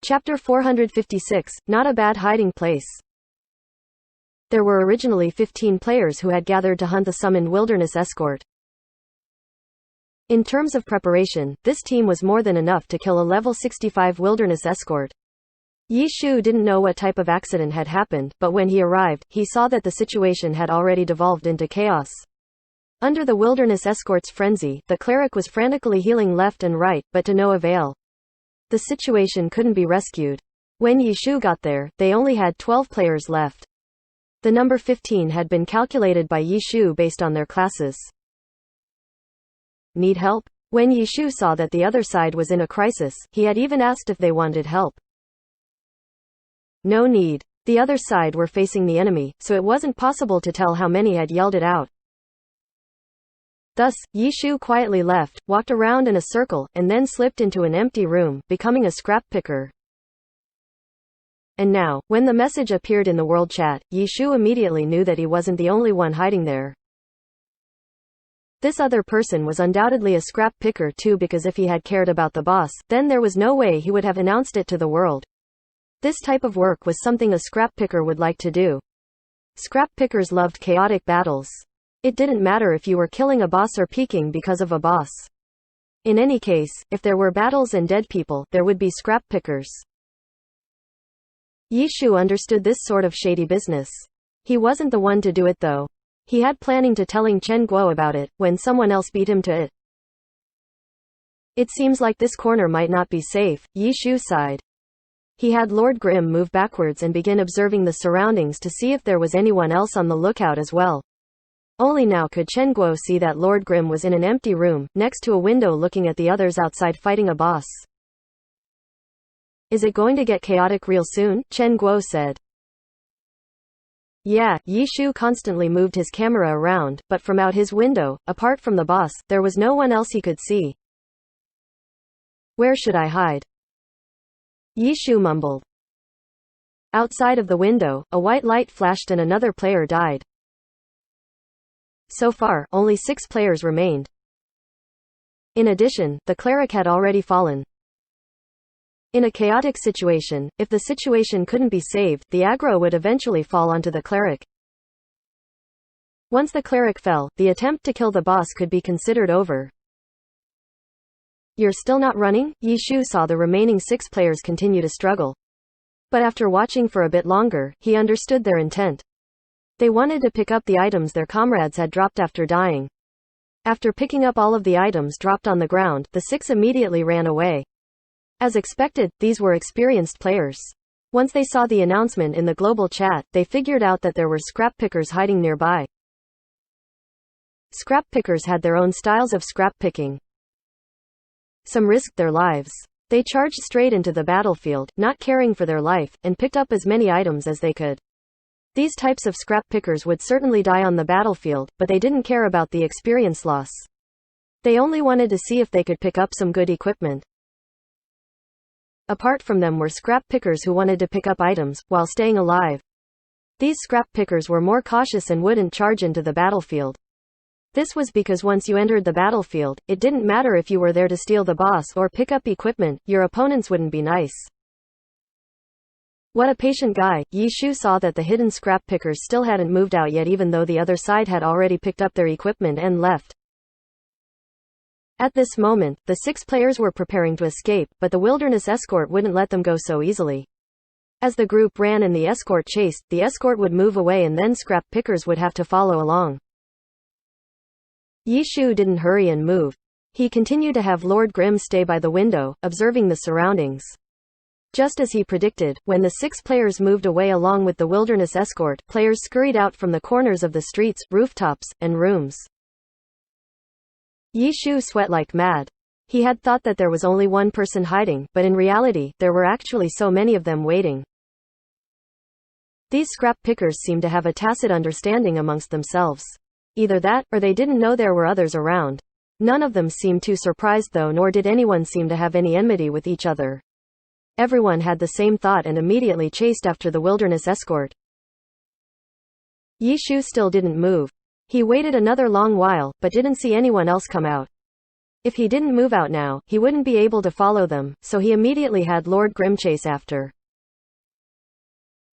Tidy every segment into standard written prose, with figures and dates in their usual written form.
Chapter 456, Not a Bad Hiding Place. There were originally 15 players who had gathered to hunt the summoned wilderness escort. In terms of preparation, this team was more than enough to kill a level 65 wilderness escort. Yi Shu didn't know what type of accident had happened, but when he arrived, he saw that the situation had already devolved into chaos. Under the wilderness escort's frenzy, the cleric was frantically healing left and right, but to no avail. The situation couldn't be rescued. When Yi Shu got there, they only had 12 players left. The number 15 had been calculated by Yi Shu based on their classes. Need help? When Yi Shu saw that the other side was in a crisis, he had even asked if they wanted help. No need. The other side were facing the enemy, so it wasn't possible to tell how many had yelled it out. Thus, Yi Shu quietly left, walked around in a circle, and then slipped into an empty room, becoming a scrap picker. And now, when the message appeared in the world chat, Yi Shu immediately knew that he wasn't the only one hiding there. This other person was undoubtedly a scrap picker too, because if he had cared about the boss, then there was no way he would have announced it to the world. This type of work was something a scrap picker would like to do. Scrap pickers loved chaotic battles. It didn't matter if you were killing a boss or peeking because of a boss. In any case, if there were battles and dead people, there would be scrap pickers. Yi Shu understood this sort of shady business. He wasn't the one to do it though. He had planning to telling Chen Guo about it, when someone else beat him to it. It seems like this corner might not be safe, Yi Shu sighed. He had Lord Grimm move backwards and begin observing the surroundings to see if there was anyone else on the lookout as well. Only now could Chen Guo see that Lord Grimm was in an empty room, next to a window looking at the others outside fighting a boss. Is it going to get chaotic real soon? Chen Guo said. Yeah, Yi Shu constantly moved his camera around, but from out his window, apart from the boss, there was no one else he could see. Where should I hide? Yi Shu mumbled. Outside of the window, a white light flashed and another player died. So far, only 6 players remained. In addition, the cleric had already fallen. In a chaotic situation, if the situation couldn't be saved, the aggro would eventually fall onto the cleric. Once the cleric fell, the attempt to kill the boss could be considered over. You're still not running? Yi Shu saw the remaining 6 players continue to struggle. But after watching for a bit longer, he understood their intent. They wanted to pick up the items their comrades had dropped after dying. After picking up all of the items dropped on the ground, the 6 immediately ran away. As expected, these were experienced players. Once they saw the announcement in the global chat, they figured out that there were scrap pickers hiding nearby. Scrap pickers had their own styles of scrap picking. Some risked their lives. They charged straight into the battlefield, not caring for their life, and picked up as many items as they could. These types of scrap pickers would certainly die on the battlefield, but they didn't care about the experience loss. They only wanted to see if they could pick up some good equipment. Apart from them were scrap pickers who wanted to pick up items, while staying alive. These scrap pickers were more cautious and wouldn't charge into the battlefield. This was because once you entered the battlefield, it didn't matter if you were there to steal the boss or pick up equipment, your opponents wouldn't be nice. What a patient guy. Yi Shu saw that the hidden scrap pickers still hadn't moved out yet, even though the other side had already picked up their equipment and left. At this moment, the 6 players were preparing to escape, but the wilderness escort wouldn't let them go so easily. As the group ran and the escort chased, the escort would move away and then scrap pickers would have to follow along. Yi Shu didn't hurry and move. He continued to have Lord Grimm stay by the window, observing the surroundings. Just as he predicted, when the 6 players moved away along with the wilderness escort, players scurried out from the corners of the streets, rooftops, and rooms. Yi Shu sweat like mad. He had thought that there was only one person hiding, but in reality, there were actually so many of them waiting. These scrap pickers seemed to have a tacit understanding amongst themselves. Either that, or they didn't know there were others around. None of them seemed too surprised though, nor did anyone seem to have any enmity with each other. Everyone had the same thought and immediately chased after the wilderness escort. Yi Shu still didn't move. He waited another long while, but didn't see anyone else come out. If he didn't move out now, he wouldn't be able to follow them, so he immediately had Lord Grim chase after.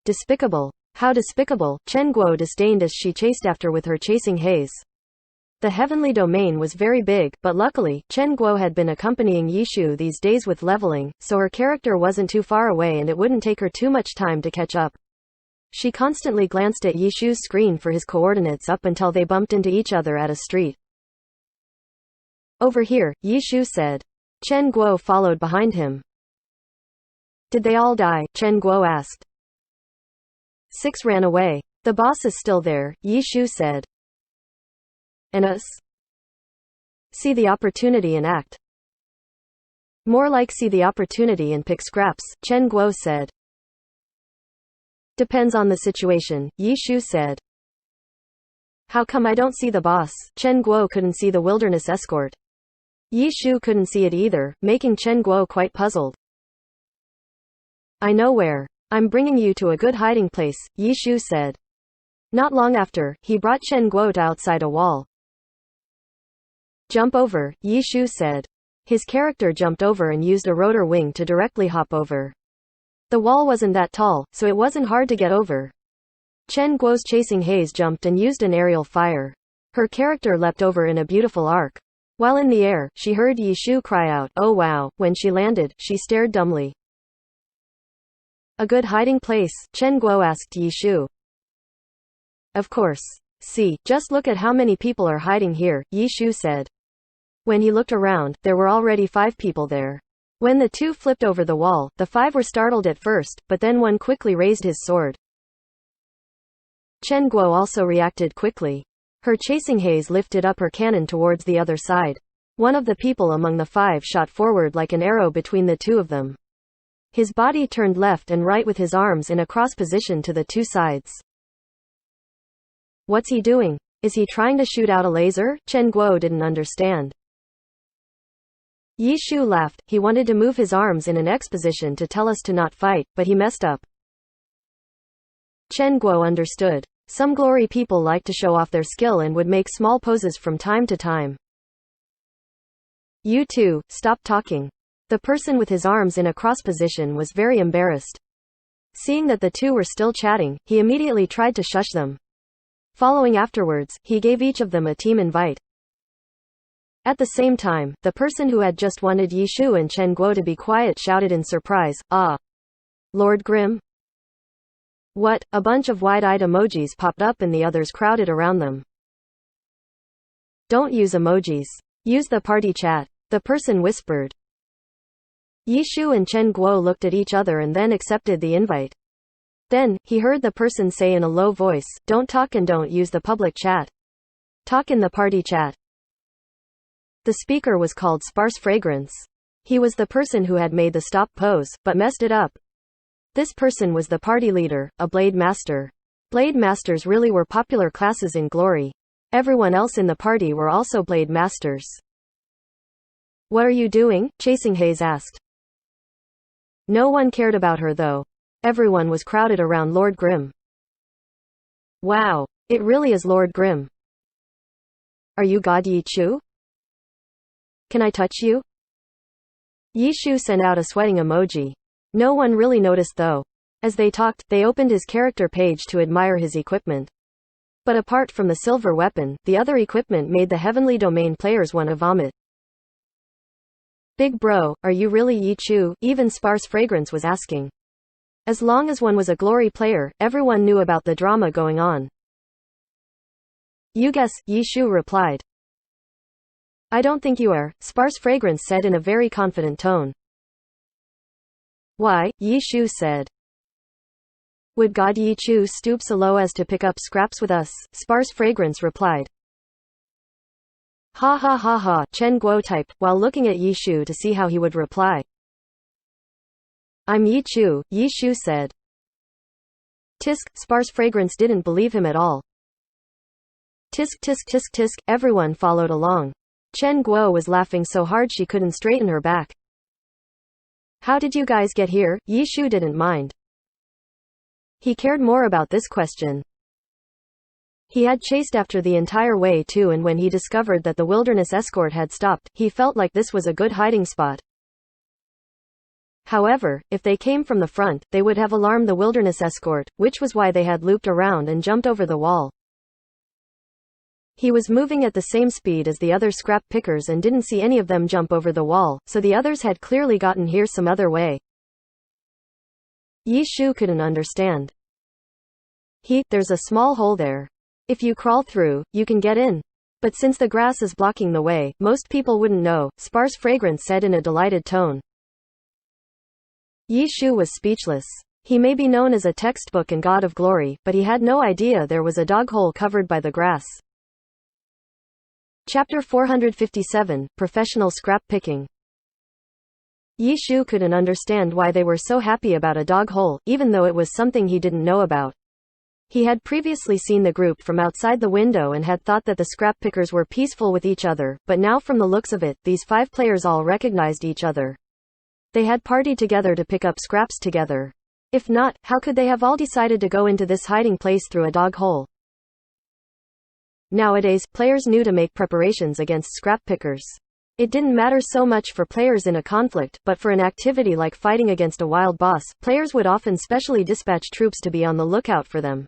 Despicable. How despicable, Chen Guo disdained as she chased after with her chasing haze. The heavenly domain was very big, but luckily, Chen Guo had been accompanying Yishu these days with leveling, so her character wasn't too far away and it wouldn't take her too much time to catch up. She constantly glanced at Yishu's screen for his coordinates up until they bumped into each other at a street. Over here, Yishu said. Chen Guo followed behind him. Did they all die? Chen Guo asked. 6 ran away. The boss is still there, Yishu said. And us? See the opportunity and act. More like see the opportunity and pick scraps, Chen Guo said. Depends on the situation, Yishu said. How come I don't see the boss? Chen Guo couldn't see the wilderness escort. Yishu couldn't see it either, making Chen Guo quite puzzled. I know where. I'm bringing you to a good hiding place, Yishu said. Not long after, he brought Chen Guo to outside a wall. Jump over, Yishu said. His character jumped over and used a rotor wing to directly hop over. The wall wasn't that tall, so it wasn't hard to get over. Chen Guo's chasing haze jumped and used an aerial fire. Her character leapt over in a beautiful arc. While in the air, she heard Yishu cry out, "Oh wow." When she landed, she stared dumbly. A good hiding place? Chen Guo asked Yishu. Of course. See, just look at how many people are hiding here, Yishu said. When he looked around, there were already 5 people there. When the 2 flipped over the wall, the 5 were startled at first, but then one quickly raised his sword. Chen Guo also reacted quickly. Her chasing haze lifted up her cannon towards the other side. One of the people among the 5 shot forward like an arrow between the 2 of them. His body turned left and right with his arms in a cross position to the 2 sides. What's he doing? Is he trying to shoot out a laser? Chen Guo didn't understand. Yishu laughed. He wanted to move his arms in an X position to tell us to not fight, but he messed up. Chen Guo understood. Some glory people like to show off their skill and would make small poses from time to time. You two, stop talking. The person with his arms in a cross position was very embarrassed. Seeing that the 2 were still chatting, he immediately tried to shush them. Following afterwards, he gave each of them a team invite. At the same time, the person who had just wanted Yishu and Chen Guo to be quiet shouted in surprise, "Ah! Lord Grim?" What? A bunch of wide-eyed emojis popped up and the others crowded around them. Don't use emojis. Use the party chat. The person whispered. Yishu and Chen Guo looked at each other and then accepted the invite. Then, he heard the person say in a low voice, "Don't talk and don't use the public chat. Talk in the party chat." The speaker was called Sparse Fragrance. He was the person who had made the stop pose, but messed it up. This person was the party leader, a Blade Master. Blade Masters really were popular classes in Glory. Everyone else in the party were also Blade Masters. What are you doing? Chasing Haze asked. No one cared about her though. Everyone was crowded around Lord Grim. Wow, it really is Lord Grim. Are you God Yichu? Can I touch you? Yishu sent out a sweating emoji. No one really noticed though. As they talked, they opened his character page to admire his equipment. But apart from the silver weapon, the other equipment made the Heavenly Domain players want to vomit. Big bro, are you really Yichu? Even Sparse Fragrance was asking. As long as one was a Glory player, everyone knew about the drama going on. You guess, Yishu replied. I don't think you are, Sparse Fragrance said in a very confident tone. Why? Yishu said. Would God Yichu stoop so low as to pick up scraps with us? Sparse Fragrance replied. Ha ha ha ha, Chen Guo typed, while looking at Yishu to see how he would reply. I'm Yichu, Yishu said. Tisk, Sparse Fragrance didn't believe him at all. Tisk tisk tisk tisk, everyone followed along. Chen Guo was laughing so hard she couldn't straighten her back. How did you guys get here? Yishu didn't mind. He cared more about this question. He had chased after the entire way too, and when he discovered that the wilderness escort had stopped, he felt like this was a good hiding spot. However, if they came from the front, they would have alarmed the wilderness escort, which was why they had looped around and jumped over the wall. He was moving at the same speed as the other scrap pickers and didn't see any of them jump over the wall, so the others had clearly gotten here some other way. Yi Shu couldn't understand. There's a small hole there. If you crawl through, you can get in. But since the grass is blocking the way, most people wouldn't know, Sparse Fragrance said in a delighted tone. Yi Shu was speechless. He may be known as a textbook and god of glory, but he had no idea there was a dog hole covered by the grass. Chapter 457, Professional Scrap Picking. Yi Shu couldn't understand why they were so happy about a dog hole, even though it was something he didn't know about. He had previously seen the group from outside the window and had thought that the scrap pickers were peaceful with each other, but now from the looks of it, these 5 players all recognized each other. They had partied together to pick up scraps together. If not, how could they have all decided to go into this hiding place through a dog hole? Nowadays, players knew to make preparations against scrap pickers. It didn't matter so much for players in a conflict, but for an activity like fighting against a wild boss, players would often specially dispatch troops to be on the lookout for them.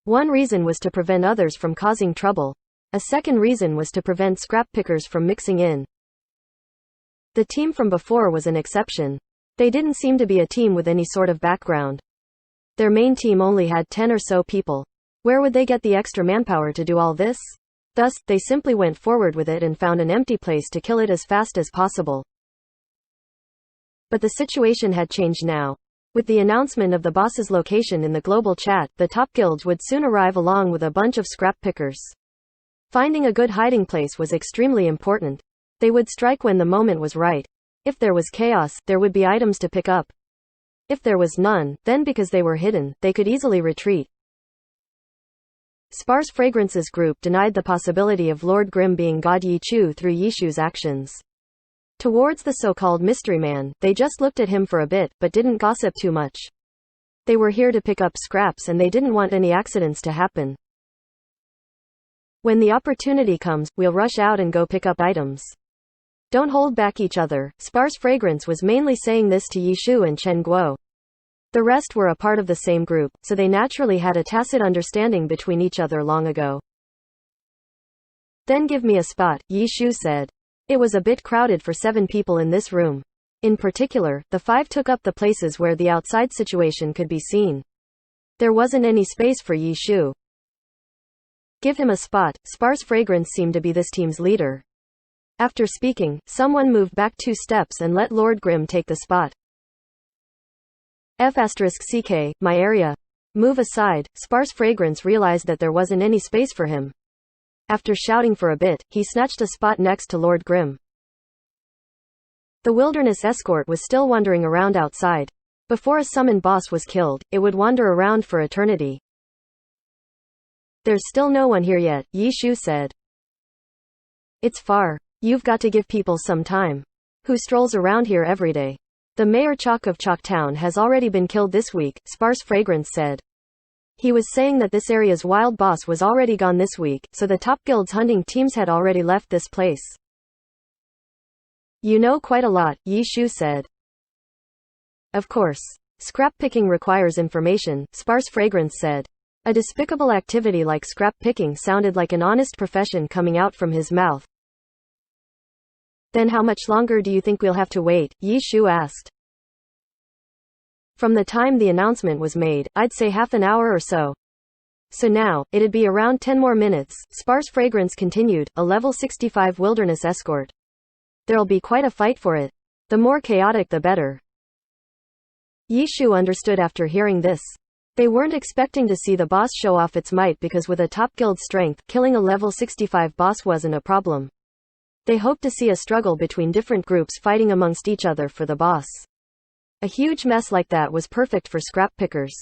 One reason was to prevent others from causing trouble. A second reason was to prevent scrap pickers from mixing in. The team from before was an exception. They didn't seem to be a team with any sort of background. Their main team only had 10 or so people. Where would they get the extra manpower to do all this? Thus, they simply went forward with it and found an empty place to kill it as fast as possible. But the situation had changed now. With the announcement of the boss's location in the global chat, the top guilds would soon arrive along with a bunch of scrap pickers. Finding a good hiding place was extremely important. They would strike when the moment was right. If there was chaos, there would be items to pick up. If there was none, then because they were hidden, they could easily retreat. Sparse Fragrance's group denied the possibility of Lord Grimm being God Yi Chu through Yi Shu's actions. Towards the so-called mystery man, they just looked at him for a bit, but didn't gossip too much. They were here to pick up scraps and they didn't want any accidents to happen. When the opportunity comes, we'll rush out and go pick up items. Don't hold back each other. Sparse Fragrance was mainly saying this to Yi Shu and Chen Guo. The rest were a part of the same group, so they naturally had a tacit understanding between each other long ago. Then give me a spot, Yi Shu said. It was a bit crowded for 7 people in this room. In particular, the 5 took up the places where the outside situation could be seen. There wasn't any space for Yi Shu. Give him a spot. Sparse Fragrance seemed to be this team's leader. After speaking, someone moved back 2 steps and let Lord Grimm take the spot. F***CK, my area. Move aside. Sparse Fragrance realized that there wasn't any space for him. After shouting for a bit, he snatched a spot next to Lord Grimm. The wilderness escort was still wandering around outside. Before a summoned boss was killed, it would wander around for eternity. There's still no one here yet, Yi Shu said. It's far. You've got to give people some time. Who strolls around here every day? The mayor Chalk of Chalk Town has already been killed this week, Sparse Fragrance said. He was saying that this area's wild boss was already gone this week, so the top guild's hunting teams had already left this place. You know quite a lot, Yi Shu said. Of course. Scrap picking requires information, Sparse Fragrance said. A despicable activity like scrap picking sounded like an honest profession coming out from his mouth. Then how much longer do you think we'll have to wait? Yi Shu asked. From the time the announcement was made, I'd say half an hour or so. So now, it'd be around 10 more minutes, Sparse Fragrance continued, a level 65 wilderness escort. There'll be quite a fight for it. The more chaotic the better. Yi Shu understood after hearing this. They weren't expecting to see the boss show off its might because with a top guild strength, killing a level 65 boss wasn't a problem. They hoped to see a struggle between different groups fighting amongst each other for the boss. A huge mess like that was perfect for scrap pickers.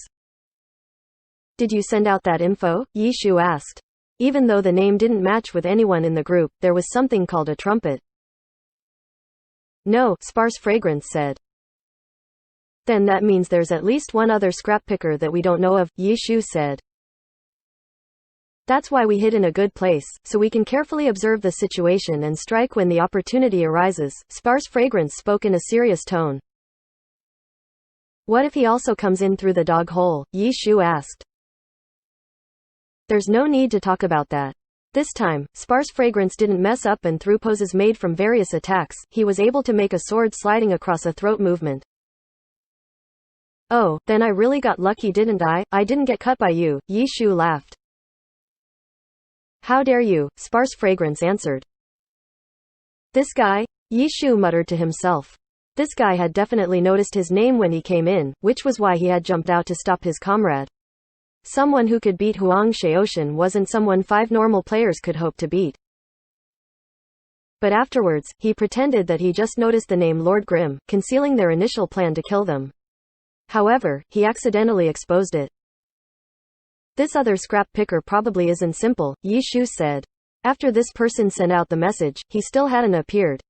Did you send out that info? Yi Shu asked. Even though the name didn't match with anyone in the group, there was something called a trumpet. No, Sparse Fragrance said. Then that means there's at least one other scrap picker that we don't know of, Yi Shu said. That's why we hid in a good place, so we can carefully observe the situation and strike when the opportunity arises. Sparse Fragrance spoke in a serious tone. What if he also comes in through the dog hole? Yi Shu asked. There's no need to talk about that. This time, Sparse Fragrance didn't mess up and through poses made from various attacks, he was able to make a sword sliding across a throat movement. Oh, then I really got lucky, didn't I? I didn't get cut by you, Yi Shu laughed. How dare you, Sparse Fragrance answered. This guy? Yi Shu muttered to himself. This guy had definitely noticed his name when he came in, which was why he had jumped out to stop his comrade. Someone who could beat Huang Shaoshan wasn't someone 5 normal players could hope to beat. But afterwards, he pretended that he just noticed the name Lord Grimm, concealing their initial plan to kill them. However, he accidentally exposed it. This other scrap picker probably isn't simple, Yi Shu said. After this person sent out the message, he still hadn't appeared.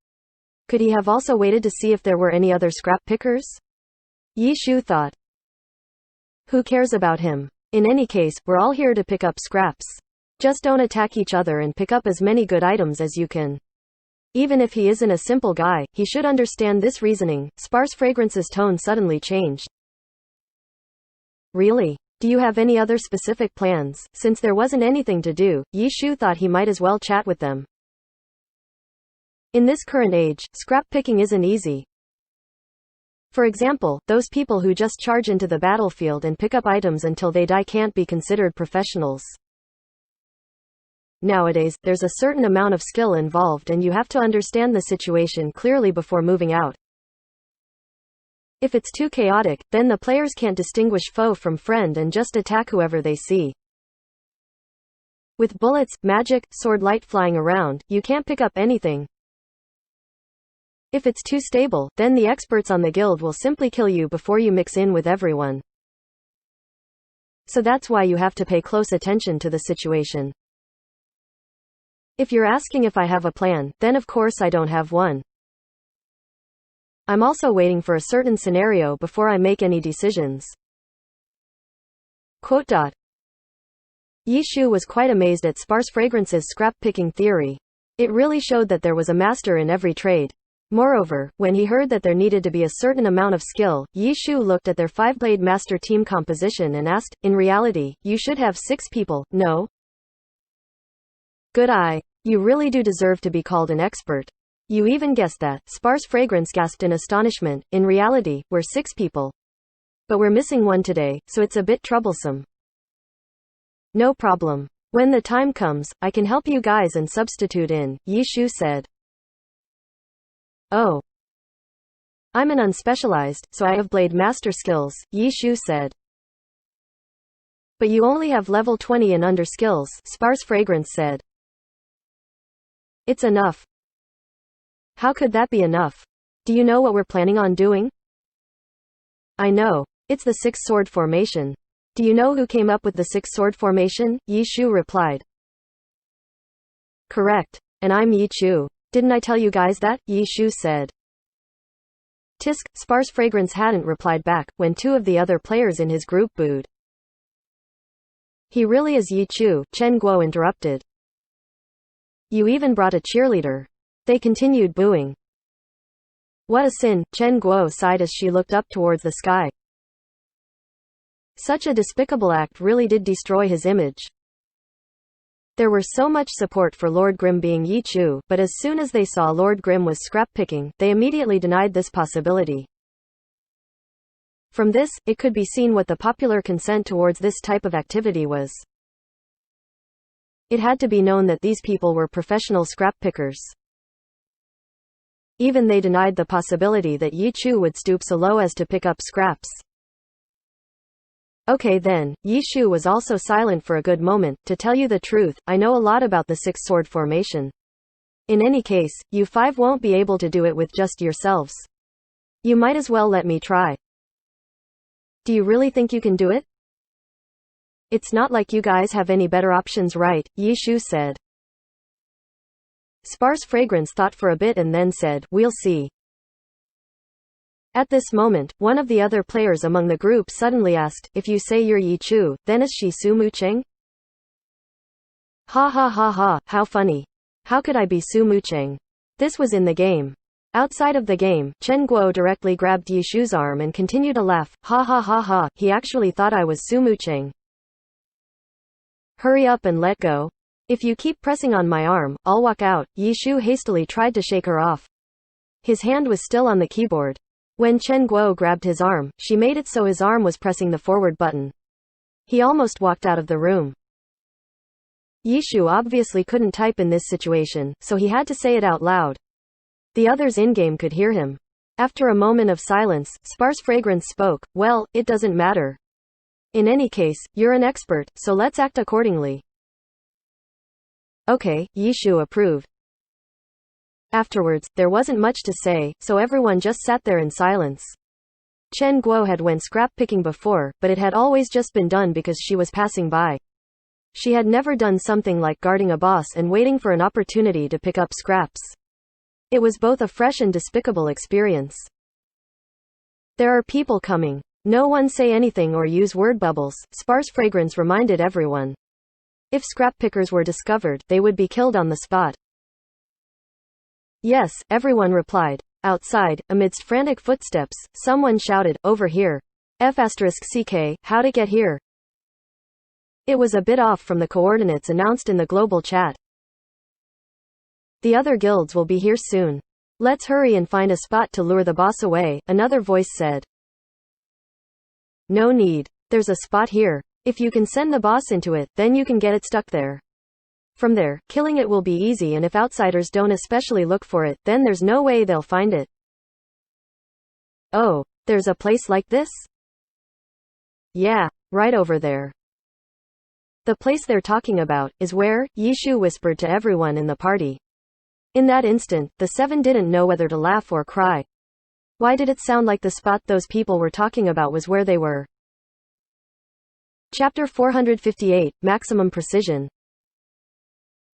Could he have also waited to see if there were any other scrap pickers? Yi Shu thought. Who cares about him? In any case, we're all here to pick up scraps. Just don't attack each other and pick up as many good items as you can. Even if he isn't a simple guy, he should understand this reasoning. Sparse Fragrance's tone suddenly changed. Really? Do you have any other specific plans? Since there wasn't anything to do, Yi Shu thought he might as well chat with them. In this current age, scrap picking isn't easy. For example, those people who just charge into the battlefield and pick up items until they die can't be considered professionals. Nowadays, there's a certain amount of skill involved and you have to understand the situation clearly before moving out. If it's too chaotic, then the players can't distinguish foe from friend and just attack whoever they see. With bullets, magic, sword light flying around, you can't pick up anything. If it's too stable, then the experts on the guild will simply kill you before you mix in with everyone. So that's why you have to pay close attention to the situation. If you're asking if I have a plan, then of course I don't have one. I'm also waiting for a certain scenario before I make any decisions. Yi Shu was quite amazed at Sparse Fragrance's scrap-picking theory. It really showed that there was a master in every trade. Moreover, when he heard that there needed to be a certain amount of skill, Yi Shu looked at their 5-blade master team composition and asked, in reality, you should have 6 people, no? Good eye. You really do deserve to be called an expert. You even guessed that, Sparse Fragrance gasped in astonishment. In reality, we're 6 people. But we're missing one today, so it's a bit troublesome. No problem. When the time comes, I can help you guys and substitute in, Yi Shu said. Oh. I'm an unspecialized, so I have blade master skills, Yi Shu said. But you only have level 20 and under skills, Sparse Fragrance said. It's enough. How could that be enough? Do you know what we're planning on doing? I know. It's the 6-sword formation. Do you know who came up with the 6-sword formation? Yi Shu replied. Correct. And I'm Yi Chu. Didn't I tell you guys that? Yi Shu said. Tisk, Sparse Fragrance hadn't replied back, when 2 of the other players in his group booed. He really is Yi Chu, Chen Guo interrupted. You even brought a cheerleader. They continued booing. What a sin, Chen Guo sighed as she looked up towards the sky. Such a despicable act really did destroy his image. There were so much support for Lord Grimm being Yi Chu, but as soon as they saw Lord Grimm was scrap-picking, they immediately denied this possibility. From this, it could be seen what the popular consent towards this type of activity was. It had to be known that these people were professional scrap-pickers. Even they denied the possibility that Yi Chu would stoop so low as to pick up scraps. Okay then, Yi Shu was also silent for a good moment. To tell you the truth, I know a lot about the 6-sword formation. In any case, you 5 won't be able to do it with just yourselves. You might as well let me try. Do you really think you can do it? It's not like you guys have any better options, right? Yi Shu said. Sparse Fragrance thought for a bit and then said, we'll see. At this moment, one of the other players among the group suddenly asked, if you say you're Yi Chu, then is she Su Mu Cheng? Ha ha ha ha, how funny. How could I be Su Mucheng? This was in the game. Outside of the game, Chen Guo directly grabbed Yishu's arm and continued to laugh. Ha ha ha ha, he actually thought I was Su Mucheng. Hurry up and let go. If you keep pressing on my arm, I'll walk out. Yishu hastily tried to shake her off. His hand was still on the keyboard. When Chen Guo grabbed his arm, she made it so his arm was pressing the forward button. He almost walked out of the room. Yishu obviously couldn't type in this situation, so he had to say it out loud. The others in-game could hear him. After a moment of silence, Sparse Fragrance spoke. Well, it doesn't matter. In any case, you're an expert, so let's act accordingly. Okay, Yishu approved. Afterwards, there wasn't much to say, so everyone just sat there in silence. Chen Guo had went scrap picking before, but it had always just been done because she was passing by. She had never done something like guarding a boss and waiting for an opportunity to pick up scraps. It was both a fresh and despicable experience. There are people coming. No one say anything or use word bubbles, Sparse Fragrance reminded everyone. If scrap pickers were discovered, they would be killed on the spot. Yes, everyone replied. Outside, amidst frantic footsteps, someone shouted, over here. F***CK, how'd it get here? It was a bit off from the coordinates announced in the global chat. The other guilds will be here soon. Let's hurry and find a spot to lure the boss away, another voice said. No need. There's a spot here. If you can send the boss into it, then you can get it stuck there. From there, killing it will be easy, and if outsiders don't especially look for it, then there's no way they'll find it. Oh, there's a place like this? Yeah, right over there. The place they're talking about is where, Yishu whispered to everyone in the party. In that instant, the seven didn't know whether to laugh or cry. Why did it sound like the spot those people were talking about was where they were? Chapter 458, Maximum Precision.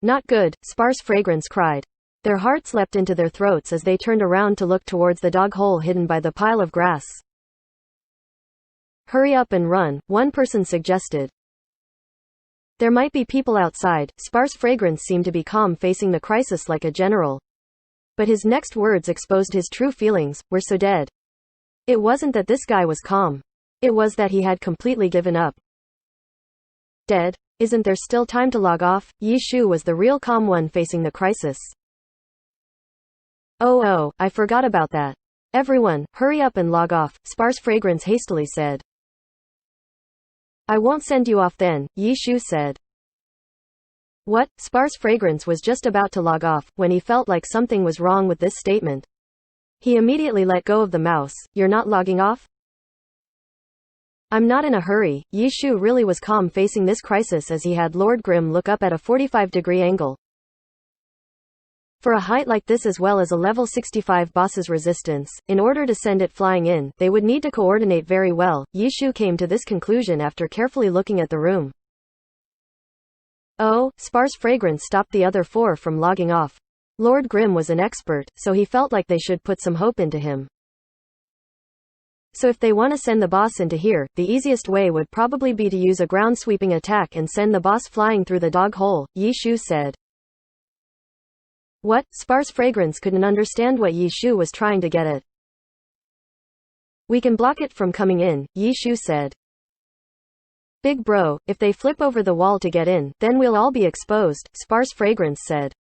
Not good, Sparse Fragrance cried. Their hearts leapt into their throats as they turned around to look towards the dog hole hidden by the pile of grass. Hurry up and run, one person suggested. There might be people outside. Sparse Fragrance seemed to be calm, facing the crisis like a general. But his next words exposed his true feelings. We're so dead. It wasn't that this guy was calm. It was that he had completely given up. Dead? Isn't there still time to log off? Yishu was the real calm one facing the crisis. Oh, I forgot about that. Everyone, hurry up and log off, Sparse Fragrance hastily said. I won't send you off then, Yishu said. What? Sparse Fragrance was just about to log off, when he felt like something was wrong with this statement. He immediately let go of the mouse. You're not logging off? I'm not in a hurry. Yishu really was calm facing this crisis as he had Lord Grimm look up at a 45-degree angle. For a height like this as well as a level 65 boss's resistance, in order to send it flying in, they would need to coordinate very well. Yishu came to this conclusion after carefully looking at the room. Oh, Sparse Fragrance stopped the other four from logging off. Lord Grimm was an expert, so he felt like they should put some hope into him. So if they want to send the boss into here, the easiest way would probably be to use a ground sweeping attack and send the boss flying through the dog hole, Yishu said. What? Sparse Fragrance couldn't understand what Yishu was trying to get at. We can block it from coming in, Yishu said. Big bro, if they flip over the wall to get in, then we'll all be exposed, Sparse Fragrance said.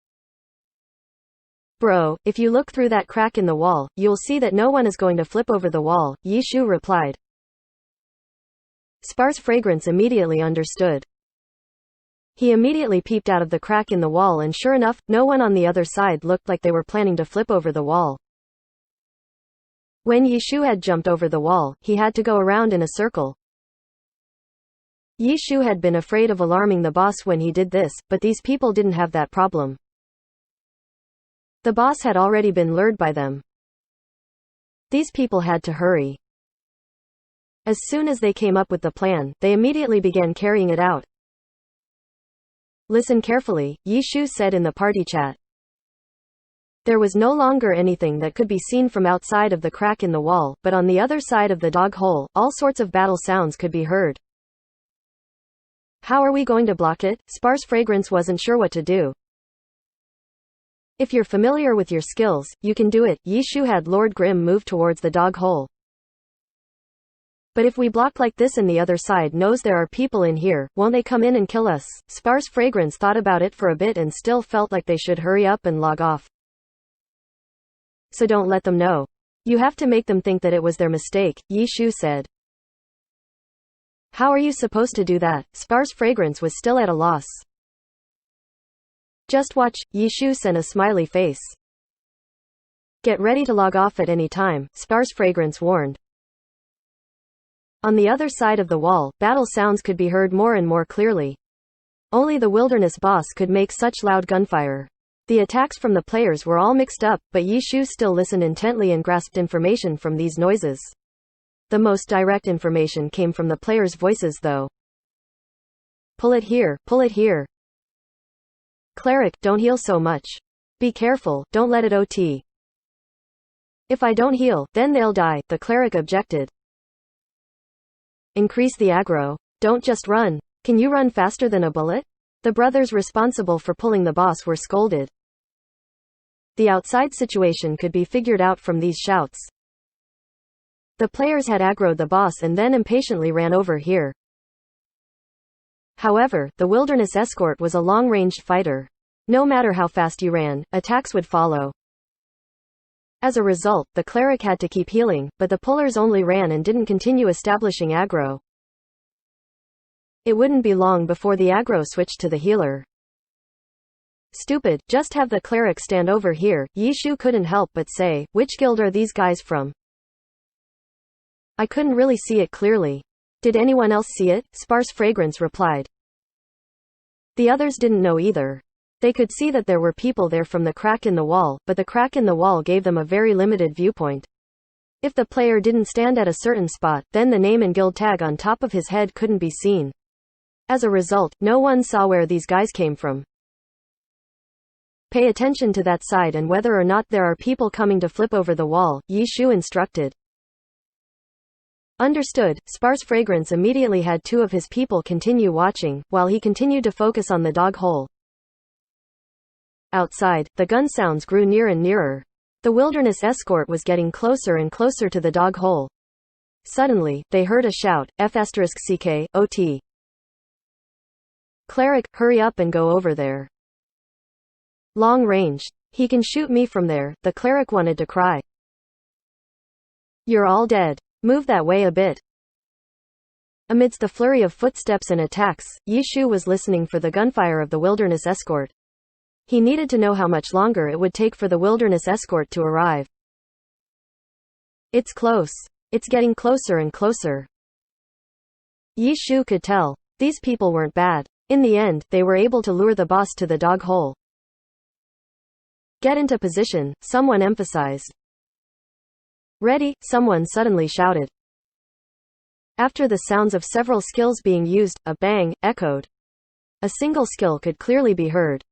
Bro, if you look through that crack in the wall, you'll see that no one is going to flip over the wall, Yishu replied. Sparse Fragrance immediately understood. He immediately peeped out of the crack in the wall and sure enough, no one on the other side looked like they were planning to flip over the wall. When Yishu had jumped over the wall, he had to go around in a circle. Yishu had been afraid of alarming the boss when he did this, but these people didn't have that problem. The boss had already been lured by them. These people had to hurry. As soon as they came up with the plan, they immediately began carrying it out. Listen carefully, Yishu said in the party chat. There was no longer anything that could be seen from outside of the crack in the wall, but on the other side of the dog hole, all sorts of battle sounds could be heard. How are we going to block it? Sparse Fragrance wasn't sure what to do. If you're familiar with your skills, you can do it. Yishu had Lord Grimm move towards the dog hole. But if we block like this and the other side knows there are people in here, won't they come in and kill us? Sparse Fragrance thought about it for a bit and still felt like they should hurry up and log off. So don't let them know. You have to make them think that it was their mistake, Yishu said. How are you supposed to do that? Sparse Fragrance was still at a loss. Just watch, Yishu sent a smiley face. Get ready to log off at any time, Sparse Fragrance warned. On the other side of the wall, battle sounds could be heard more and more clearly. Only the wilderness boss could make such loud gunfire. The attacks from the players were all mixed up, but Yishu still listened intently and grasped information from these noises. The most direct information came from the players' voices though. Pull it here, pull it here. Cleric, don't heal so much. Be careful, don't let it OT. If I don't heal, then they'll die, the cleric objected. Increase the aggro. Don't just run. Can you run faster than a bullet? The brothers responsible for pulling the boss were scolded. The outside situation could be figured out from these shouts. The players had aggroed the boss and then impatiently ran over here. However, the wilderness escort was a long-ranged fighter. No matter how fast you ran, attacks would follow. As a result, the cleric had to keep healing, but the pullers only ran and didn't continue establishing aggro. It wouldn't be long before the aggro switched to the healer. Stupid, just have the cleric stand over here, Yishu couldn't help but say. Which guild are these guys from? I couldn't really see it clearly. Did anyone else see it? Sparse Fragrance replied. The others didn't know either. They could see that there were people there from the crack in the wall, but the crack in the wall gave them a very limited viewpoint. If the player didn't stand at a certain spot, then the name and guild tag on top of his head couldn't be seen. As a result, no one saw where these guys came from. Pay attention to that side and whether or not there are people coming to flip over the wall, Yishu instructed. Understood. Sparse Fragrance immediately had two of his people continue watching, while he continued to focus on the dog hole. Outside, the gun sounds grew near and nearer. The wilderness escort was getting closer and closer to the dog hole. Suddenly, they heard a shout, F***CK, OT. Cleric, hurry up and go over there. Long range. He can shoot me from there, the cleric wanted to cry. You're all dead. Move that way a bit. Amidst the flurry of footsteps and attacks, Yishu was listening for the gunfire of the wilderness escort. He needed to know how much longer it would take for the wilderness escort to arrive. It's close. It's getting closer and closer. Yishu could tell. These people weren't bad. In the end, they were able to lure the boss to the dog hole. Get into position, someone emphasized. Ready, someone suddenly shouted. After the sounds of several skills being used, a bang echoed. A single skill could clearly be heard.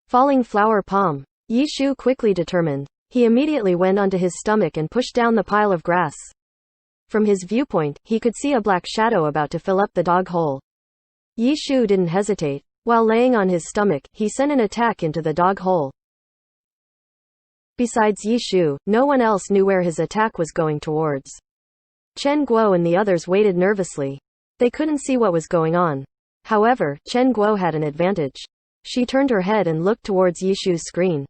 Falling flower palm. Yishu quickly determined. He immediately went onto his stomach and pushed down the pile of grass. From his viewpoint, he could see a black shadow about to fill up the dog hole. Yishu didn't hesitate. While laying on his stomach, he sent an attack into the dog hole. Besides Yishu, no one else knew where his attack was going towards. Chen Guo and the others waited nervously. They couldn't see what was going on. However, Chen Guo had an advantage. She turned her head and looked towards Yishu's screen.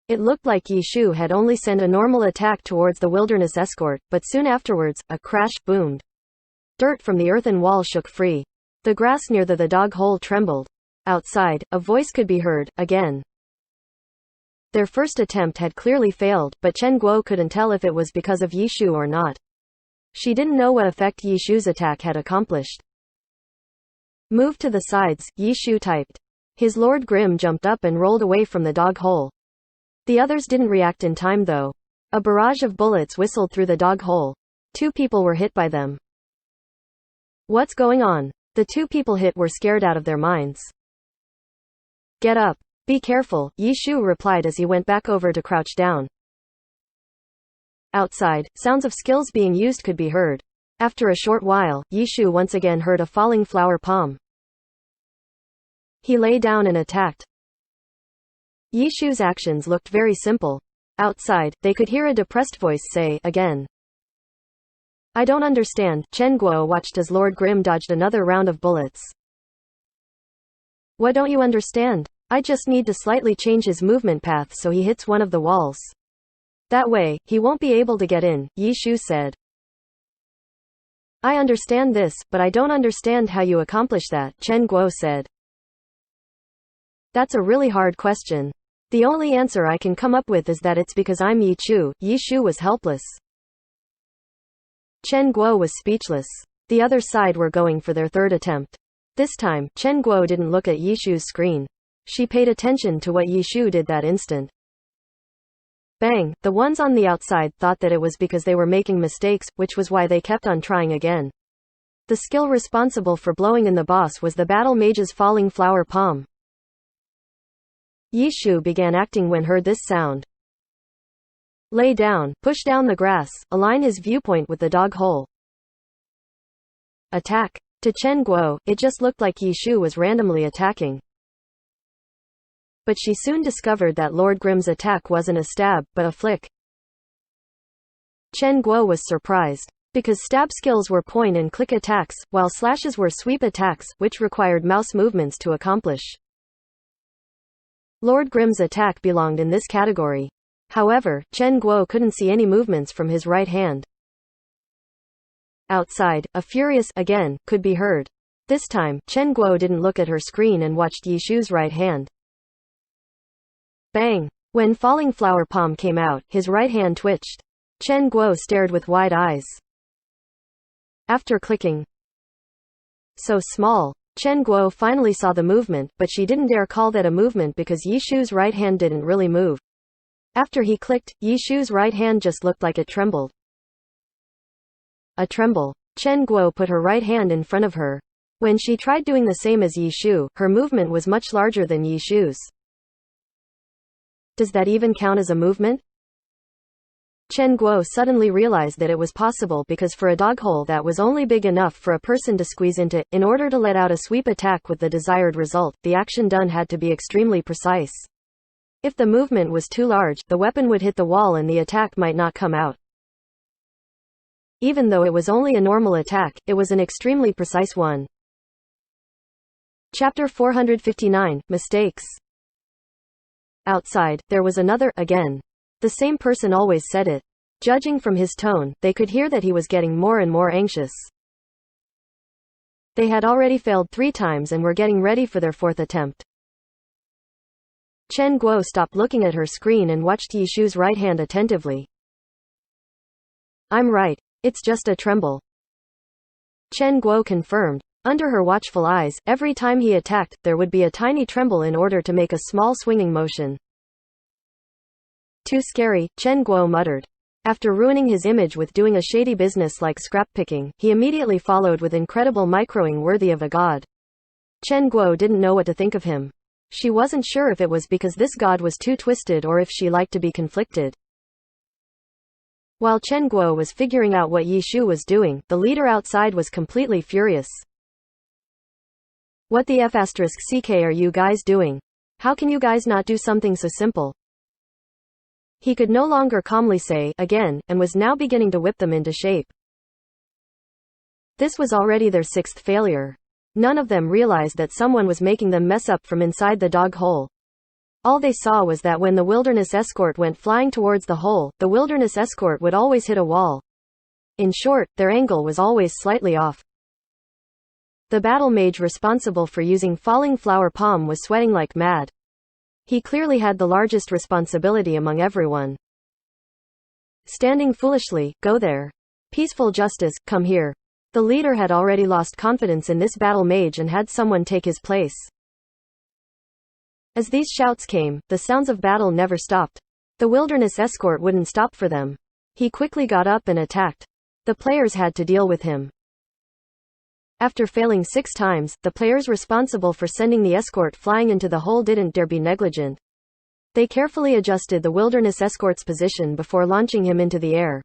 It looked like Yishu had only sent a normal attack towards the wilderness escort, but soon afterwards, a crash boomed. Dirt from the earthen wall shook free. The grass near the dog hole trembled. Outside, a voice could be heard, again. Their first attempt had clearly failed, but Chen Guo couldn't tell if it was because of Yishu or not. She didn't know what effect Yishu's attack had accomplished. Move to the sides, Yishu typed. His Lord Grimm jumped up and rolled away from the dog hole. The others didn't react in time though. A barrage of bullets whistled through the dog hole. 2 people were hit by them. What's going on? The 2 people hit were scared out of their minds. Get up. Be careful, Yishu replied as he went back over to crouch down. Outside, sounds of skills being used could be heard. After a short while, Yishu once again heard a falling flower palm. He lay down and attacked. Yishu's actions looked very simple. Outside, they could hear a depressed voice say, again. I don't understand. Chen Guo watched as Lord Grimm dodged another round of bullets. What don't you understand? I just need to slightly change his movement path so he hits one of the walls. That way, he won't be able to get in, Yishu said. I understand this, but I don't understand how you accomplish that, Chen Guo said. That's a really hard question. The only answer I can come up with is that it's because I'm Yishu. Yishu was helpless. Chen Guo was speechless. The other side were going for their third attempt. This time, Chen Guo didn't look at Yishu's screen. She paid attention to what Yishu did that instant. Bang! The ones on the outside thought that it was because they were making mistakes, which was why they kept on trying again. The skill responsible for blowing in the boss was the battle mage's falling flower palm. Yishu began acting when heard this sound. Lay down, push down the grass, align his viewpoint with the dog hole. Attack. To Chen Guo, it just looked like Yishu was randomly attacking. But she soon discovered that Lord Grimm's attack wasn't a stab, but a flick. Chen Guo was surprised. Because stab skills were point and click attacks, while slashes were sweep attacks, which required mouse movements to accomplish. Lord Grimm's attack belonged in this category. However, Chen Guo couldn't see any movements from his right hand. Outside, a furious again could be heard. This time, Chen Guo didn't look at her screen and watched Yishu's right hand. Bang! When falling flower palm came out, his right hand twitched. Chen Guo stared with wide eyes. After clicking, so small, Chen Guo finally saw the movement, but she didn't dare call that a movement because Yishu's right hand didn't really move. After he clicked, Yishu's right hand just looked like it trembled. A tremble. Chen Guo put her right hand in front of her. When she tried doing the same as Yishu, her movement was much larger than Yishu's. Does that even count as a movement? Chen Guo suddenly realized that it was possible because for a dog hole that was only big enough for a person to squeeze into, in order to let out a sweep attack with the desired result, the action done had to be extremely precise. If the movement was too large, the weapon would hit the wall and the attack might not come out. Even though it was only a normal attack, it was an extremely precise one. Chapter 459, Mistakes. Outside, there was another, again. The same person always said it. Judging from his tone, they could hear that he was getting more and more anxious. They had already failed 3 times and were getting ready for their 4th attempt. Chen Guo stopped looking at her screen and watched Yishu's right hand attentively. I'm right. It's just a tremble. Chen Guo confirmed. Under her watchful eyes, every time he attacked, there would be a tiny tremble in order to make a small swinging motion. Too scary, Chen Guo muttered. After ruining his image with doing a shady business like scrap picking, he immediately followed with incredible microing worthy of a god. Chen Guo didn't know what to think of him. She wasn't sure if it was because this god was too twisted or if she liked to be conflicted. While Chen Guo was figuring out what Yishu was doing, the leader outside was completely furious. What the F***ck are you guys doing? How can you guys not do something so simple? He could no longer calmly say, again, and was now beginning to whip them into shape. This was already their 6th failure. None of them realized that someone was making them mess up from inside the dog hole. All they saw was that when the wilderness escort went flying towards the hole, the wilderness escort would always hit a wall. In short, their angle was always slightly off. The battle mage responsible for using falling flower palm was sweating like mad. He clearly had the largest responsibility among everyone. Standing foolishly, go there. Peaceful justice, come here. The leader had already lost confidence in this battle mage and had someone take his place. As these shouts came, the sounds of battle never stopped. The wilderness escort wouldn't stop for them. He quickly got up and attacked. The players had to deal with him. After failing 6 times, the players responsible for sending the escort flying into the hole didn't dare be negligent. They carefully adjusted the wilderness escort's position before launching him into the air.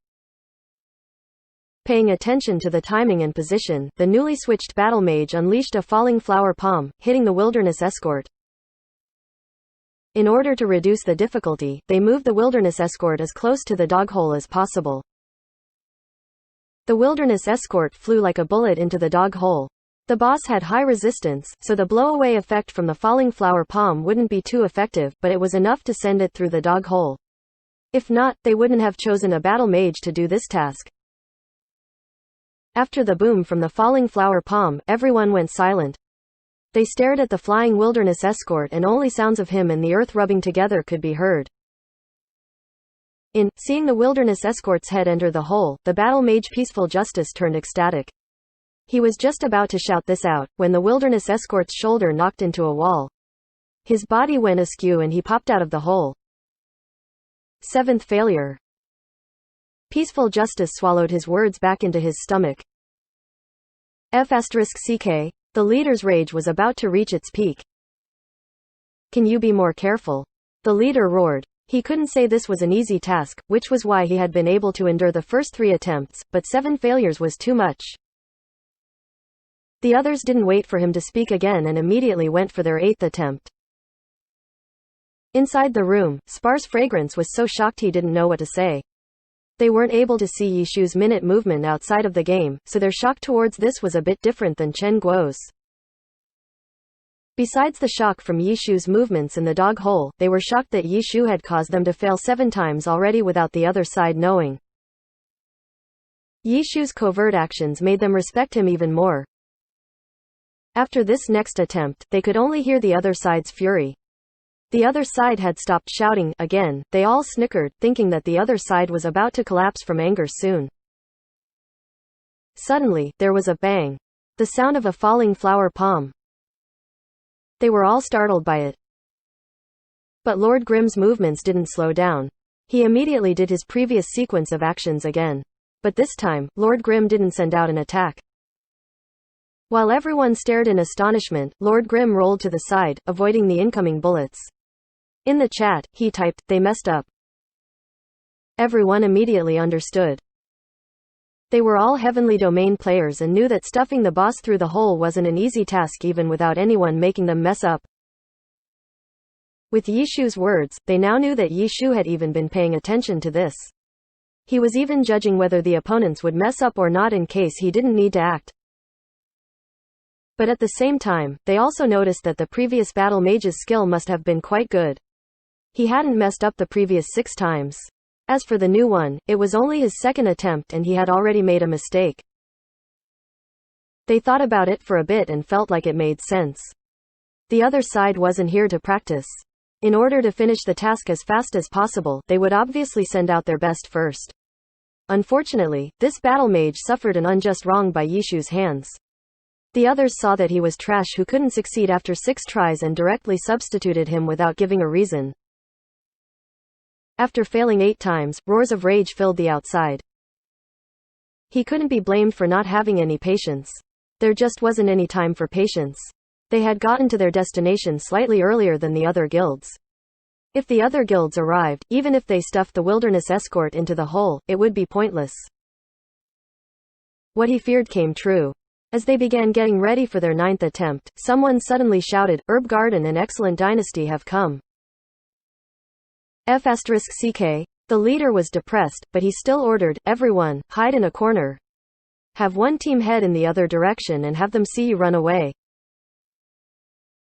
Paying attention to the timing and position, the newly switched battle mage unleashed a falling flower palm, hitting the wilderness escort. In order to reduce the difficulty, they moved the wilderness escort as close to the dog hole as possible. The wilderness escort flew like a bullet into the dog hole. The boss had high resistance, so the blow-away effect from the falling flower palm wouldn't be too effective, but it was enough to send it through the dog hole. If not, they wouldn't have chosen a battle mage to do this task. After the boom from the falling flower palm, everyone went silent. They stared at the flying wilderness escort and only sounds of him and the earth rubbing together could be heard. Seeing the wilderness escort's head enter the hole, the battle mage Peaceful Justice turned ecstatic. He was just about to shout this out, when the wilderness escort's shoulder knocked into a wall. His body went askew and he popped out of the hole. 7th failure. Peaceful Justice swallowed his words back into his stomach. F***CK. The leader's rage was about to reach its peak. Can you be more careful? The leader roared. He couldn't say this was an easy task, which was why he had been able to endure the first 3 attempts, but 7 failures was too much. The others didn't wait for him to speak again and immediately went for their 8th attempt. Inside the room, Sparse Fragrance was so shocked he didn't know what to say. They weren't able to see Yishu's minute movement outside of the game, so their shock towards this was a bit different than Chen Guo's. Besides the shock from Yishu's movements in the dog hole, they were shocked that Yishu had caused them to fail 7 times already without the other side knowing. Yishu's covert actions made them respect him even more. After this next attempt, they could only hear the other side's fury. The other side had stopped shouting. Again, they all snickered, thinking that the other side was about to collapse from anger soon. Suddenly, there was a bang. The sound of a falling flower palm. They were all startled by it. But Lord Grimm's movements didn't slow down. He immediately did his previous sequence of actions again. But this time, Lord Grimm didn't send out an attack. While everyone stared in astonishment, Lord Grimm rolled to the side, avoiding the incoming bullets. In the chat, he typed, "They messed up." Everyone immediately understood. They were all Heavenly Domain players and knew that stuffing the boss through the hole wasn't an easy task even without anyone making them mess up. With Yishu's words, they now knew that Yishu had even been paying attention to this. He was even judging whether the opponents would mess up or not in case he didn't need to act. But at the same time, they also noticed that the previous battle mage's skill must have been quite good. He hadn't messed up the previous 6 times. As for the new one, it was only his 2nd attempt and he had already made a mistake. They thought about it for a bit and felt like it made sense. The other side wasn't here to practice. In order to finish the task as fast as possible, they would obviously send out their best first. Unfortunately, this battle mage suffered an unjust wrong by Yishu's hands. The others saw that he was trash who couldn't succeed after 6 tries and directly substituted him without giving a reason. After failing 8 times, roars of rage filled the outside. He couldn't be blamed for not having any patience. There just wasn't any time for patience. They had gotten to their destination slightly earlier than the other guilds. If the other guilds arrived, even if they stuffed the wilderness escort into the hole, it would be pointless. What he feared came true. As they began getting ready for their 9th attempt, someone suddenly shouted, "Herb Garden and Excellent Dynasty have come." F***CK. The leader was depressed, but he still ordered, "Everyone, hide in a corner. Have one team head in the other direction and have them see you run away."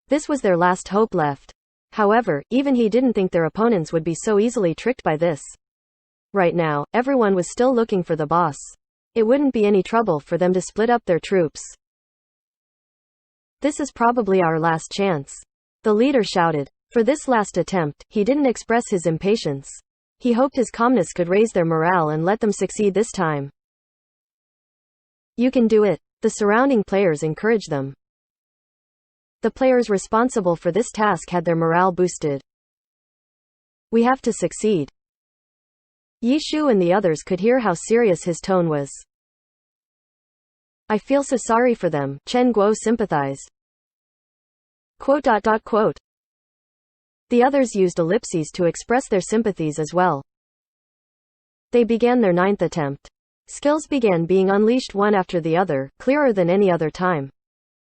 This was their last hope left. However, even he didn't think their opponents would be so easily tricked by this. Right now, everyone was still looking for the boss. It wouldn't be any trouble for them to split up their troops. "This is probably our last chance," the leader shouted. For this last attempt, he didn't express his impatience. He hoped his calmness could raise their morale and let them succeed this time. "You can do it," the surrounding players encouraged them. The players responsible for this task had their morale boosted. "We have to succeed." Yishu and the others could hear how serious his tone was. "I feel so sorry for them," Chen Guo sympathized. Quote. The others used ellipses to express their sympathies as well. They began their 9th attempt. Skills began being unleashed one after the other, clearer than any other time.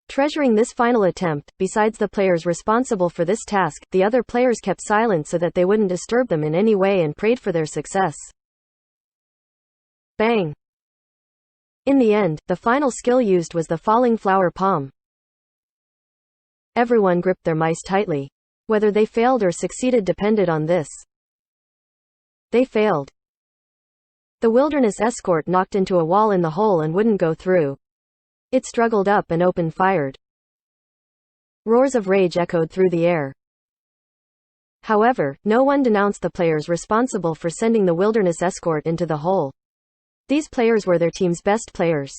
Treasuring this final attempt, besides the players responsible for this task, the other players kept silent so that they wouldn't disturb them in any way and prayed for their success. Bang! In the end, the final skill used was the falling flower palm. Everyone gripped their mice tightly. Whether they failed or succeeded depended on this. They failed. The wilderness escort knocked into a wall in the hole and wouldn't go through. It struggled up and open-fired. Roars of rage echoed through the air. However, no one denounced the players responsible for sending the wilderness escort into the hole. These players were their team's best players.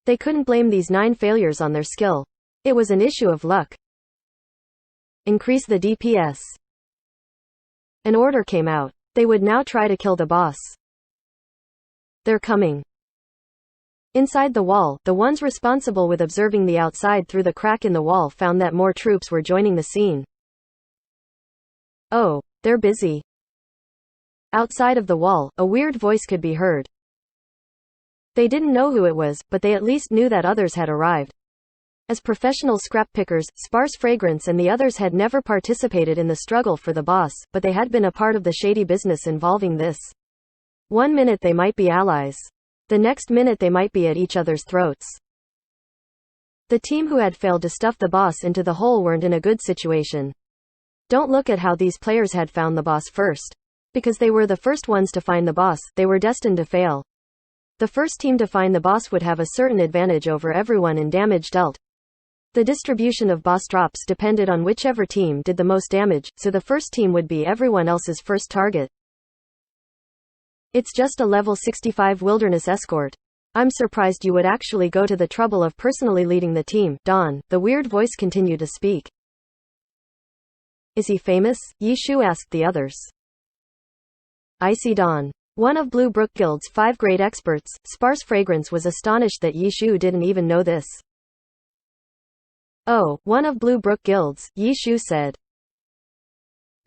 They couldn't blame these 9 failures on their skill. It was an issue of luck. Increase the DPS. An order came out. They would now try to kill the boss. They're coming. Inside the wall, the ones responsible with observing the outside through the crack in the wall found that more troops were joining the scene. Oh, they're busy. Outside of the wall, a weird voice could be heard. They didn't know who it was, but they at least knew that others had arrived. As professional scrap pickers, Sparse Fragrance and the others had never participated in the struggle for the boss, but they had been a part of the shady business involving this. One minute they might be allies. The next minute they might be at each other's throats. The team who had failed to stuff the boss into the hole weren't in a good situation. Don't look at how these players had found the boss first. Because they were the first ones to find the boss, they were destined to fail. The first team to find the boss would have a certain advantage over everyone in damage dealt. The distribution of boss drops depended on whichever team did the most damage, so the first team would be everyone else's first target. It's just a level 65 wilderness escort. I'm surprised you would actually go to the trouble of personally leading the team. Dawn, the weird voice continued to speak. Is he famous? Yi Shu asked the others. I see Dawn. One of Blue Brook Guild's 5 great experts, Sparse Fragrance was astonished that Yi Shu didn't even know this. Oh, one of Blue Brook Guild's, Yi Shu said.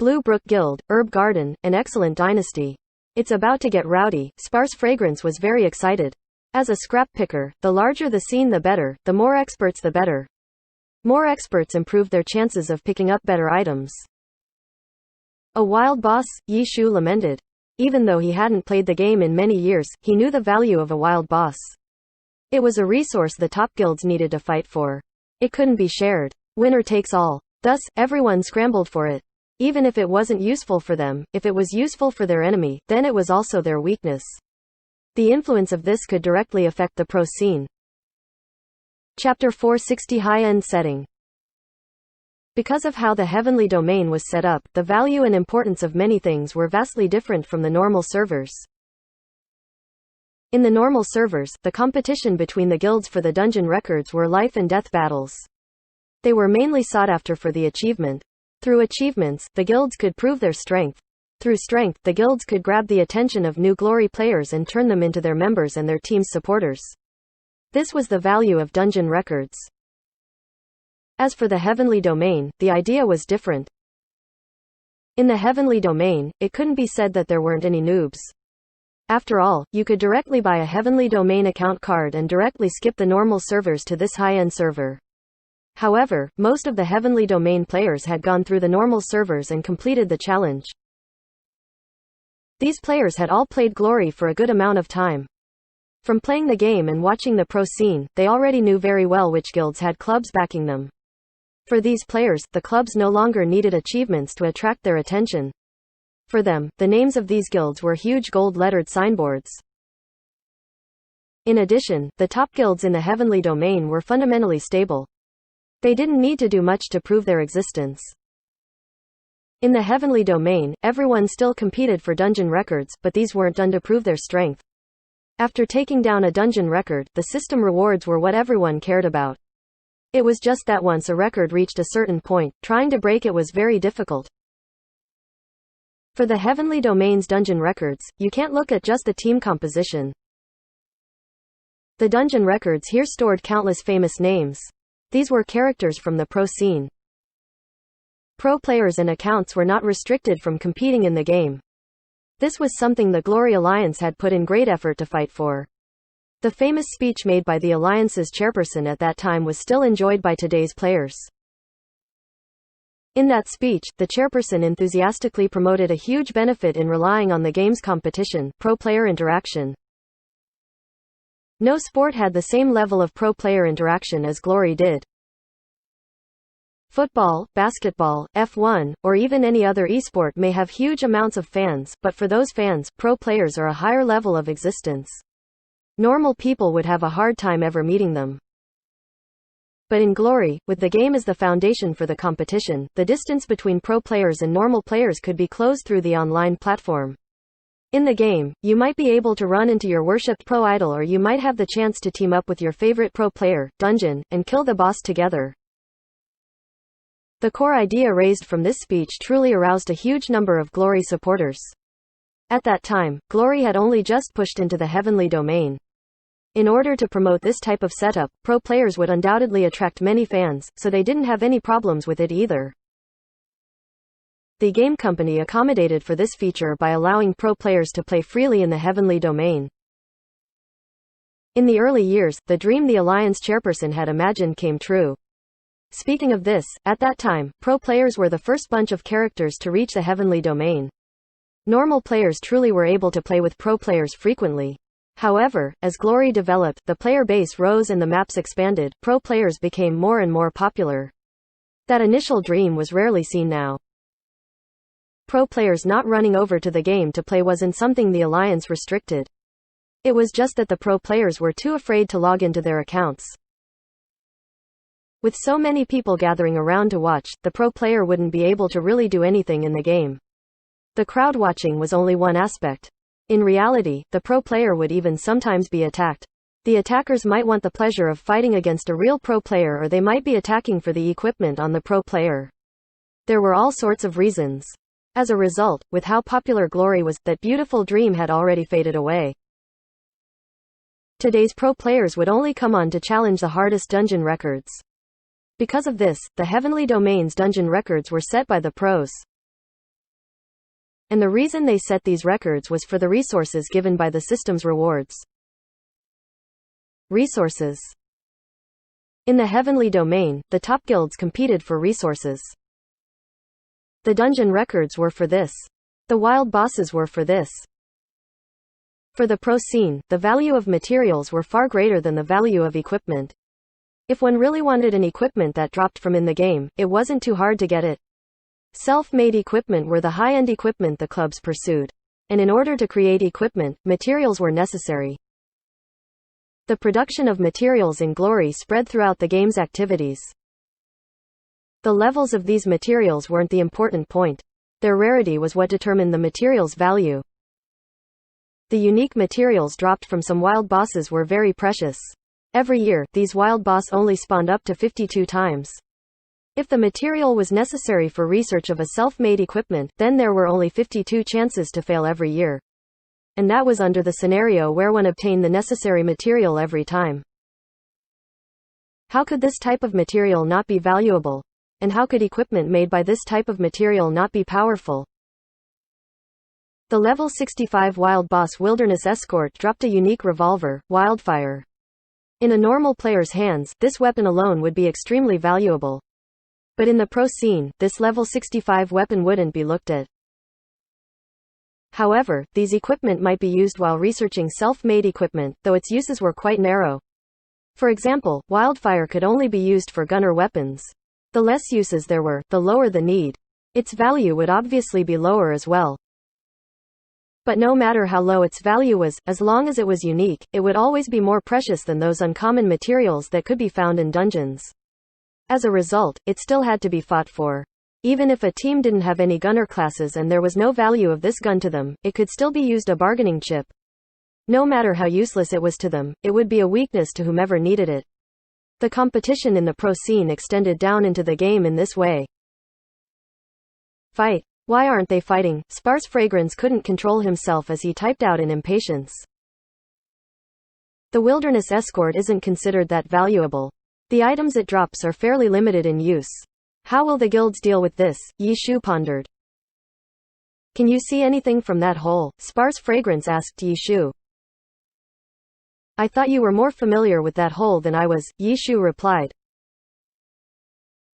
Blue Brook Guild, Herb Garden, an excellent dynasty. It's about to get rowdy. Sparse Fragrance was very excited. As a scrap picker, the larger the scene the better, the more experts the better. More experts improved their chances of picking up better items. A wild boss, Yi Shu lamented. Even though he hadn't played the game in many years, he knew the value of a wild boss. It was a resource the top guilds needed to fight for. It couldn't be shared. Winner takes all. Thus, everyone scrambled for it. Even if it wasn't useful for them, if it was useful for their enemy, then it was also their weakness. The influence of this could directly affect the pro scene. Chapter 460 High-End Setting. Because of how the heavenly domain was set up, the value and importance of many things were vastly different from the normal servers. In the normal servers, the competition between the guilds for the dungeon records were life and death battles. They were mainly sought after for the achievement. Through achievements, the guilds could prove their strength. Through strength, the guilds could grab the attention of new glory players and turn them into their members and their team's supporters. This was the value of dungeon records. As for the heavenly domain, the idea was different. In the heavenly domain, it couldn't be said that there weren't any noobs. After all, you could directly buy a heavenly domain account card and directly skip the normal servers to this high-end server. However, most of the heavenly domain players had gone through the normal servers and completed the challenge. These players had all played Glory for a good amount of time. From playing the game and watching the pro scene, they already knew very well which guilds had clubs backing them. For these players, the clubs no longer needed achievements to attract their attention. For them, the names of these guilds were huge gold-lettered signboards. In addition, the top guilds in the heavenly domain were fundamentally stable. They didn't need to do much to prove their existence. In the heavenly domain, everyone still competed for dungeon records, but these weren't done to prove their strength. After taking down a dungeon record, the system rewards were what everyone cared about. It was just that once a record reached a certain point, trying to break it was very difficult. For the heavenly domain's dungeon records, you can't look at just the team composition. The dungeon records here stored countless famous names. These were characters from the pro scene. Pro players and accounts were not restricted from competing in the game. This was something the Glory Alliance had put in great effort to fight for. The famous speech made by the Alliance's chairperson at that time was still enjoyed by today's players. In that speech, the chairperson enthusiastically promoted a huge benefit in relying on the game's competition: pro-player interaction. No sport had the same level of pro-player interaction as Glory did. Football, basketball, F1, or even any other esport may have huge amounts of fans, but for those fans, pro players are a higher level of existence. Normal people would have a hard time ever meeting them. But in Glory, with the game as the foundation for the competition, the distance between pro players and normal players could be closed through the online platform. In the game, you might be able to run into your worshipped pro idol, or you might have the chance to team up with your favorite pro player, dungeon, and kill the boss together. The core idea raised from this speech truly aroused a huge number of Glory supporters. At that time, Glory had only just pushed into the heavenly domain. In order to promote this type of setup, pro players would undoubtedly attract many fans, so they didn't have any problems with it either. The game company accommodated for this feature by allowing pro players to play freely in the heavenly domain. In the early years, the dream the Alliance chairperson had imagined came true. Speaking of this, at that time, pro players were the first bunch of characters to reach the heavenly domain. Normal players truly were able to play with pro players frequently. However, as Glory developed, the player base rose and the maps expanded, pro players became more and more popular. That initial dream was rarely seen now. Pro players not running over to the game to play wasn't something the Alliance restricted. It was just that the pro players were too afraid to log into their accounts. With so many people gathering around to watch, the pro player wouldn't be able to really do anything in the game. The crowd watching was only one aspect. In reality, the pro player would even sometimes be attacked. The attackers might want the pleasure of fighting against a real pro player, or they might be attacking for the equipment on the pro player. There were all sorts of reasons. As a result, with how popular Glory was, that beautiful dream had already faded away. Today's pro players would only come on to challenge the hardest dungeon records. Because of this, the Heavenly Domain's dungeon records were set by the pros. And the reason they set these records was for the resources given by the system's rewards. Resources. In the Heavenly Domain, the top guilds competed for resources. The dungeon records were for this. The wild bosses were for this. For the pro scene, the value of materials were far greater than the value of equipment. If one really wanted an equipment that dropped from in the game, it wasn't too hard to get it. Self-made equipment were the high-end equipment the clubs pursued. And in order to create equipment, materials were necessary. The production of materials in Glory spread throughout the game's activities. The levels of these materials weren't the important point. Their rarity was what determined the material's value. The unique materials dropped from some wild bosses were very precious. Every year, these wild boss only spawned up to 52 times. If the material was necessary for research of a self-made equipment, then there were only 52 chances to fail every year. And that was under the scenario where one obtained the necessary material every time. How could this type of material not be valuable? And how could equipment made by this type of material not be powerful? The level 65 wild boss Wilderness Escort dropped a unique revolver, Wildfire. In a normal player's hands, this weapon alone would be extremely valuable. But in the pro scene, this level 65 weapon wouldn't be looked at. However, these equipment might be used while researching self-made equipment, though its uses were quite narrow. For example, Wildfire could only be used for gunner weapons. The less uses there were, the lower the need. Its value would obviously be lower as well. But no matter how low its value was, as long as it was unique, it would always be more precious than those uncommon materials that could be found in dungeons. As a result, it still had to be fought for. Even if a team didn't have any gunner classes and there was no value of this gun to them, it could still be used a bargaining chip. No matter how useless it was to them, it would be a weakness to whomever needed it. The competition in the pro scene extended down into the game in this way. Fight. Why aren't they fighting? Sparse Fragrance couldn't control himself as he typed out in impatience. The Wilderness Escort isn't considered that valuable. The items it drops are fairly limited in use. How will the guilds deal with this? Yi Shu pondered. Can you see anything from that hole? Sparse Fragrance asked Yishu. I thought you were more familiar with that hole than I was, Yishu replied.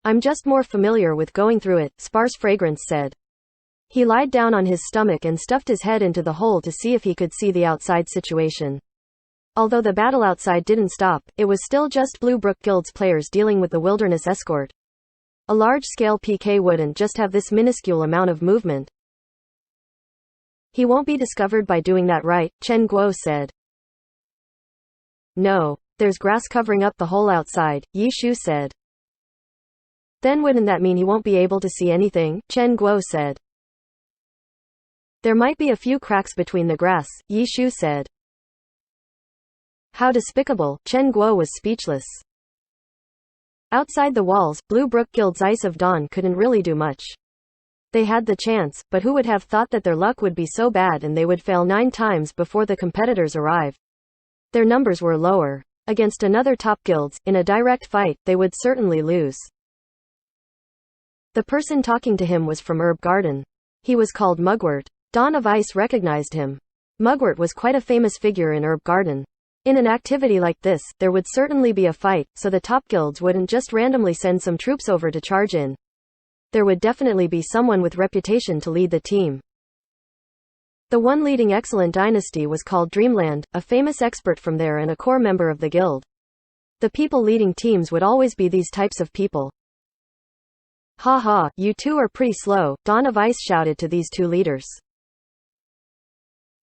I'm just more familiar with going through it, Sparse Fragrance said. He lied down on his stomach and stuffed his head into the hole to see if he could see the outside situation. Although the battle outside didn't stop, it was still just Blue Brook Guild's players dealing with the wilderness escort. A large-scale PK wouldn't just have this minuscule amount of movement. He won't be discovered by doing that, right? Chen Guo said. No, there's grass covering up the hole outside, Yishu said. Then wouldn't that mean he won't be able to see anything? Chen Guo said. There might be a few cracks between the grass, Yishu said. How despicable, Chen Guo was speechless. Outside the walls, Blue Brook Guild's Ice of Dawn couldn't really do much. They had the chance, but who would have thought that their luck would be so bad and they would fail 9 times before the competitors arrive? Their numbers were lower. Against another top guilds, in a direct fight, they would certainly lose. The person talking to him was from Herb Garden. He was called Mugwort. Dawn of Ice recognized him. Mugwort was quite a famous figure in Herb Garden. In an activity like this, there would certainly be a fight, so the top guilds wouldn't just randomly send some troops over to charge in. There would definitely be someone with reputation to lead the team. The one leading Excellent Dynasty was called Dreamland, a famous expert from there and a core member of the guild. The people leading teams would always be these types of people. Ha ha, you two are pretty slow, Dawn of Ice shouted to these 2 leaders.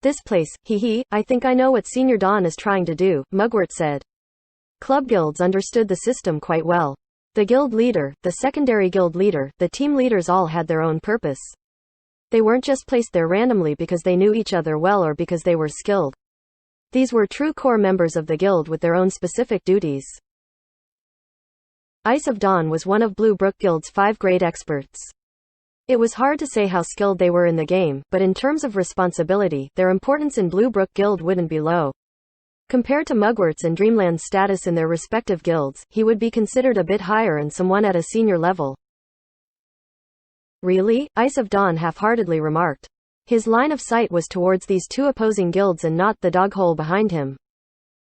This place, I think I know what Senior Dawn is trying to do, Mugwort said. Club guilds understood the system quite well. The guild leader, the secondary guild leader, the team leaders all had their own purpose. They weren't just placed there randomly because they knew each other well or because they were skilled. These were true core members of the guild with their own specific duties. Ice of Dawn was one of Blue Brook Guild's 5 great experts. It was hard to say how skilled they were in the game, but in terms of responsibility, their importance in Blue Brook Guild wouldn't be low. Compared to Mugwort's and Dreamland's status in their respective guilds, he would be considered a bit higher and someone at a senior level. Really? Ice of Dawn half-heartedly remarked. His line of sight was towards these 2 opposing guilds and not the dog hole behind him.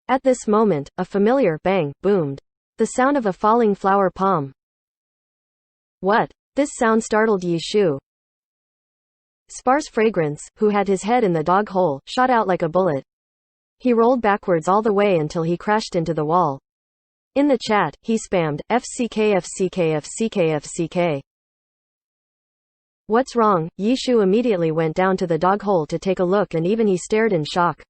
At this moment, a familiar bang boomed. The sound of a falling flower palm. What? This sound startled Yishu. Sparse Fragrance, who had his head in the dog hole, shot out like a bullet. He rolled backwards all the way until he crashed into the wall. In the chat, he spammed, FCK FCK FCK FCK. What's wrong? Yishu immediately went down to the dog hole to take a look and even he stared in shock.